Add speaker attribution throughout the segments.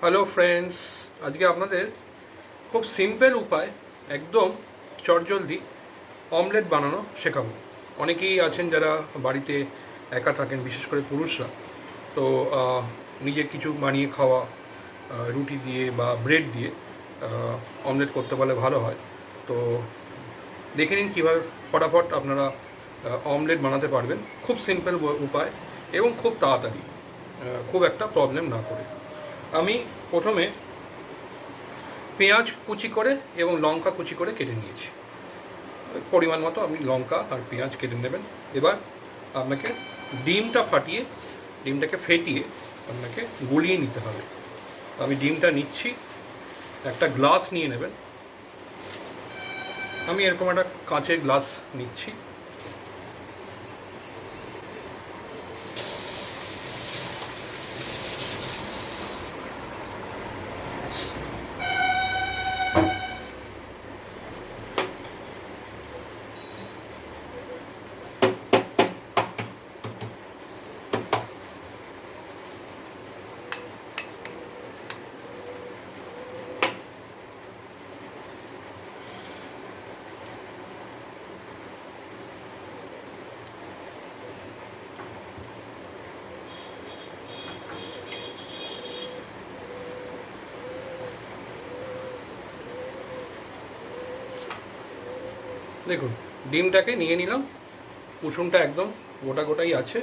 Speaker 1: Hello friends, আজকে আপনাদের খুব সিম্পল উপায় একদম চটজলদি অমলেট বানানো শেখাবো। অনেকেই আছেন যারা বাড়িতে একা থাকেন, বিশেষ করে পুরুষরা। তো নিজে কিছু বানিয়ে খাওয়া, রুটি দিয়ে বা ব্রেড দিয়ে অমলেট করতে পারলে ভালো হয়। তো দেখে নিন কীভাবে ফটাফট আপনারা অমলেট বানাতে পারবেন। খুব সিম্পল উপায় এবং খুব তাড়াতাড়ি, খুব একটা প্রবলেম না করে। আমি প্রথমে পেঁয়াজ কুচি করে এবং লঙ্কা কুচি করে কেটে নিয়েছি। পরিমাণ মতো আপনি লঙ্কা আর পেঁয়াজ কেটে নেবেন। এবার আপনাকে ডিমটাকে ফেটিয়ে আপনাকে গুলিয়ে নিতে হবে। তো আমি ডিমটা নিচ্ছি, একটা গ্লাস নিয়ে নেবেন। আমি এরকম একটা কাঁচের গ্লাস নিচ্ছি। দেখুন, ডিমটাকে নিয়ে নিলাম, কুসুমটা একদম গোটা গোটাই আছে,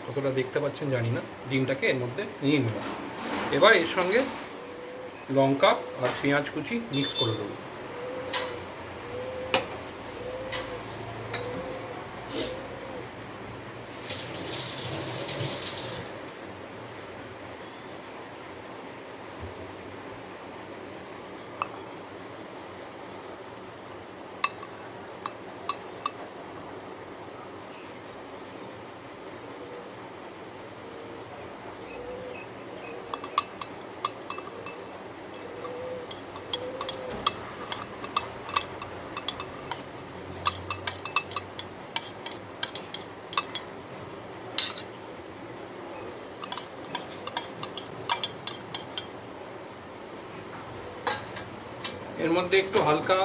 Speaker 1: কতটা দেখতে পাচ্ছেন জানি না। ডিমটাকে এর মধ্যে নিয়ে নিলাম। এবার এর সঙ্গে লঙ্কা আর পেঁয়াজ কুচি মিক্স করে দেবো। এর মধ্যে একটু হালকা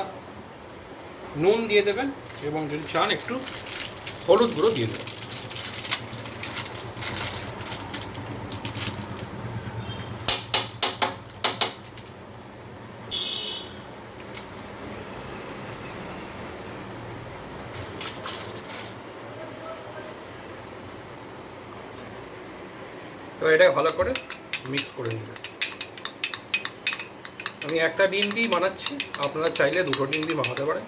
Speaker 1: নুন দিয়ে দেবেন এবং যদি চান একটু হলুদ গুঁড়ো দিয়ে দেবেন। এবার এটা ভালো করে মিক্স করে নেবেন। আমি একটা ডিম দিয়ে বানাচ্ছি, আপনারা চাইলে দুটো ডিম দিয়ে বানাতে পারেন।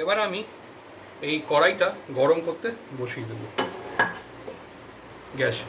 Speaker 1: এবার আমি এই কড়াইটা গরম করতে বসিয়ে দেব গ্যাসে।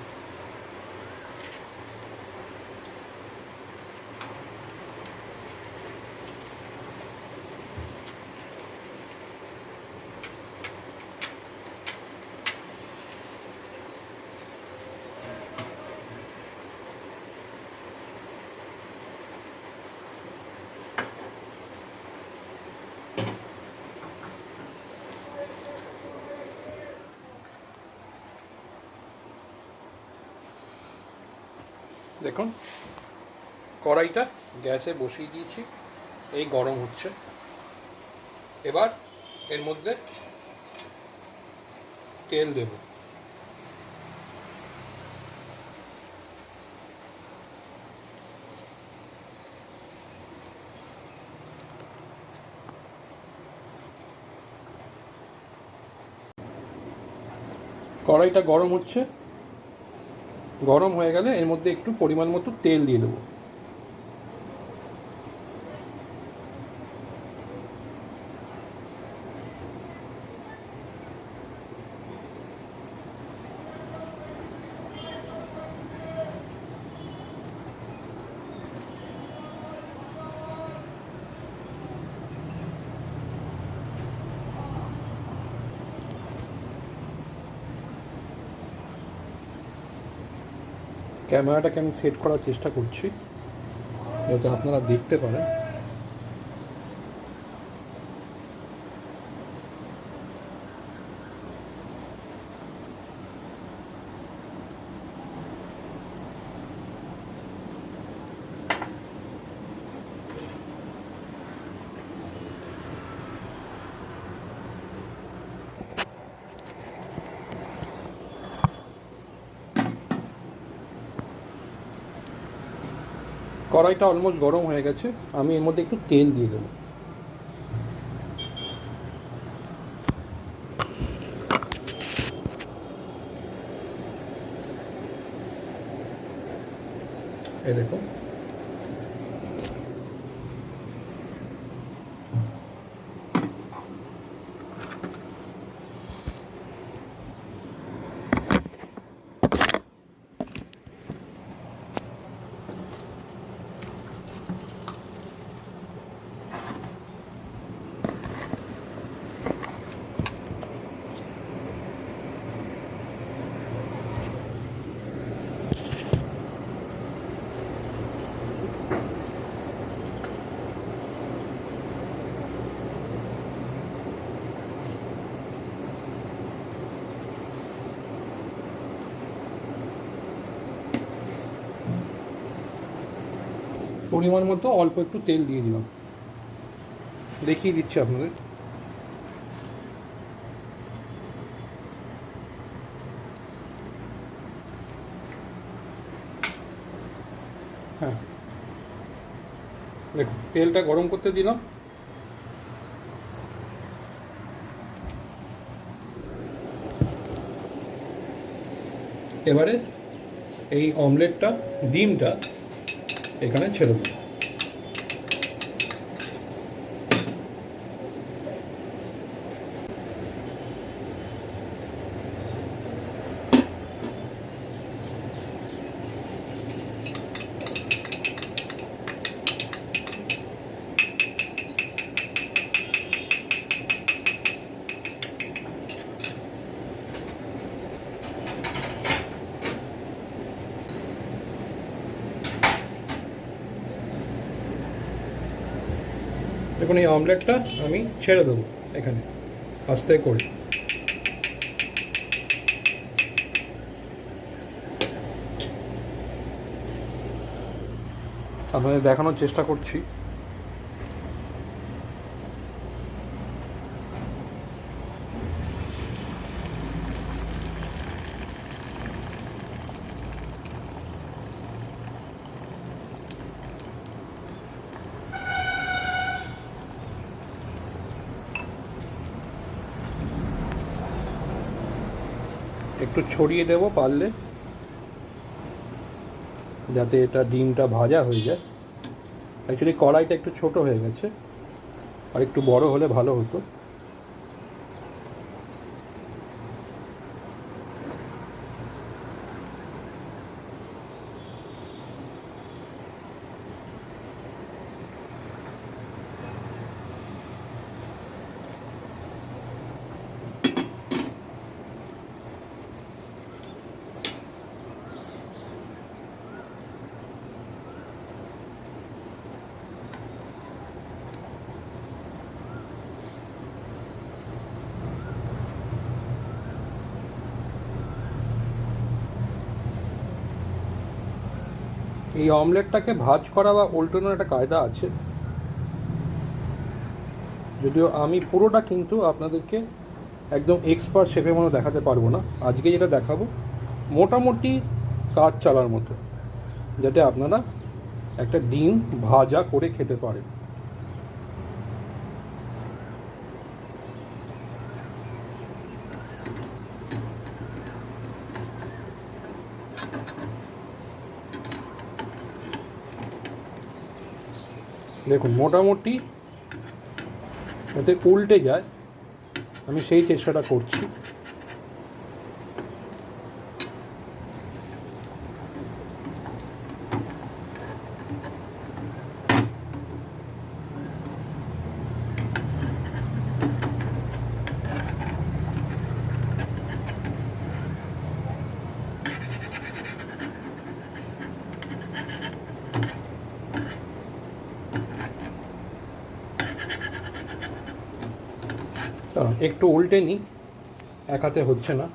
Speaker 1: দেখুন, কড়াইটা গ্যাসে বসিয়ে দিয়েছি, এই গরম হচ্ছে। এবার এর মধ্যে তেল দেব। কড়াইটা গরম হচ্ছে, গরম হয়ে গেলে এর মধ্যে একটু পরিমাণ মতো তেল দিয়ে দেবো। ক্যামেরাটাকে আমি সেট করার চেষ্টা করছি যাতে আপনারা দেখতে পারেন। কড়াইটা অলমোস্ট গরম হয়ে গেছে, আমি এর মধ্যে একটু তেল দিয়ে দেবো। এই দেখুন, পরিমাণ মতো অল্প একটু তেল দিয়ে দিলাম, দেখিয়ে দিচ্ছি আপনাদের। হ্যাঁ দেখুন, তেলটা গরম করতে দিলাম। এবারে এই অমলেটটা, ডিমটা এখানে ছেড়ে দেবো। দেখুন, এই অমলেটটা আমি ছেড়ে দেবো এখানে আস্তে করে। আপনাদের দেখানোর চেষ্টা করছি। একটু ছড়িয়ে দেবো পারলে, যাতে এটা ডিমটা ভাজা হয়ে যায়। অ্যাকচুয়ালি কড়াইটা একটু ছোট হয়ে গেছে, আর একটু বড় হলে ভালো হতো। এই অমলেটটাকে ভাজ করা বা উল্টানোর একটা কায়দা আছে, যদিও আমি পুরোটা কিন্তু আপনাদেরকে একদম এক্সপার্ট শেফের মতো দেখাতে পারবো না। আজকে যেটা দেখাবো মোটামুটি কাজ চালার মতো, যাতে আপনারা একটা ডিম ভাজা করে খেতে পারেন। দেখুন, মোটামুটি যাতে উল্টে যায় আমি সেই চেষ্টাটা করছি। একটু উল্টে নিই, এক হাতে হচ্ছে না।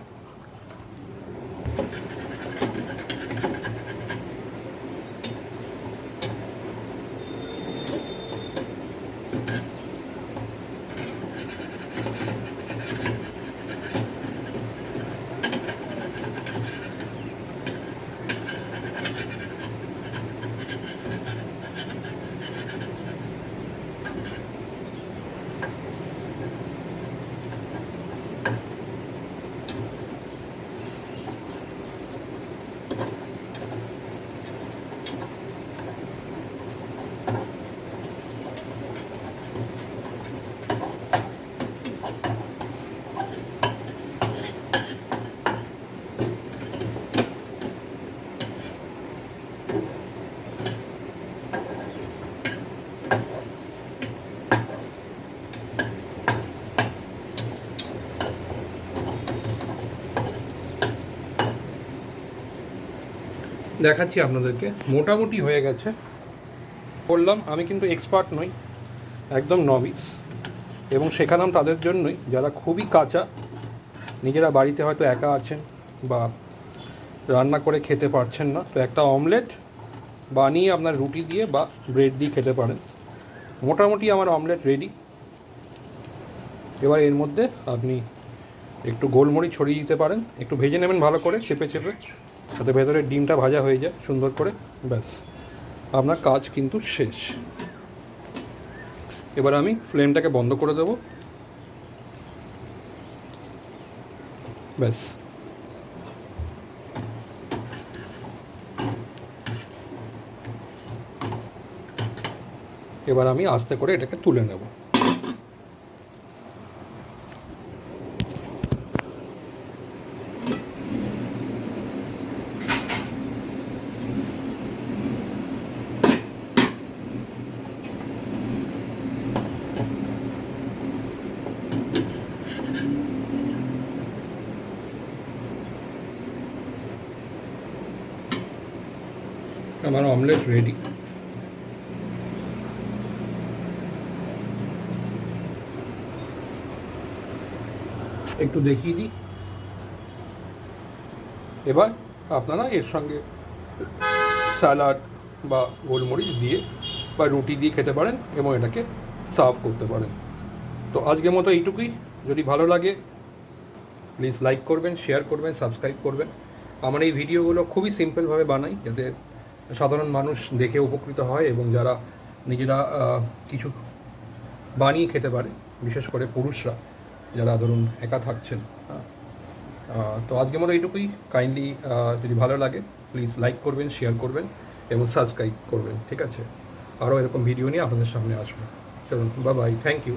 Speaker 1: দেখাচ্ছি আপনাদেরকে, মোটামুটি হয়ে গেছে। বললাম আমি কিন্তু এক্সপার্ট নই, একদম নভিস, এবং শেখালাম তাদের জন্যই যারা খুবই কাঁচা, নিজেরা বাড়িতে হয়তো একা আছেন বা রান্না করে খেতে পারছেন না। তো একটা অমলেট বানিয়ে আপনার রুটি দিয়ে বা ব্রেড দিয়ে খেতে পারেন। মোটামুটি আমার অমলেট রেডি। এবার এর মধ্যে আপনি একটু গোলমরিচ ছড়িয়ে দিতে পারেন, একটু ভেজে নেবেন ভালো করে চেপে চেপে, যাতে ভেতরের ডিমটা ভাজা হয়ে যায় সুন্দর করে। ব্যাস, আপনার কাজ কিন্তু শেষ। এবার আমি ফ্লেমটাকে বন্ধ করে দেব। ব্যাস, এবার আমি আস্তে করে এটাকে তুলে নেব। আমার অমলেট রেডি। একটু দেখিয়ে দিই। এবার আপনারা এর সঙ্গে স্যালাড বা গোলমরিচ দিয়ে বা রুটি দিয়ে খেতে পারেন এবং এটাকে সার্ভ করতে পারেন। তো আজকের মতো এইটুকুই। যদি ভালো লাগে প্লিজ লাইক করবেন, শেয়ার করবেন, সাবস্ক্রাইব করবেন। আমার এই ভিডিওগুলো খুবই সিম্পলভাবে বানাই, যাতে সাধারণ মানুষ দেখে উপকৃত হয় এবং যারা নিজেরা কিছু বানিয়ে খেতে পারে, বিশেষ করে পুরুষরা যারা ধরুন একা থাকছেন। তো আজকের মতো এইটুকুই। কাইন্ডলি যদি ভালো লাগে প্লিজ লাইক করবেন, শেয়ার করবেন এবং সাবস্ক্রাইব করবেন। ঠিক আছে, আরও এরকম ভিডিও নিয়ে আপনাদের সামনে আসবো। চলুন, বাই বাই, থ্যাংক ইউ।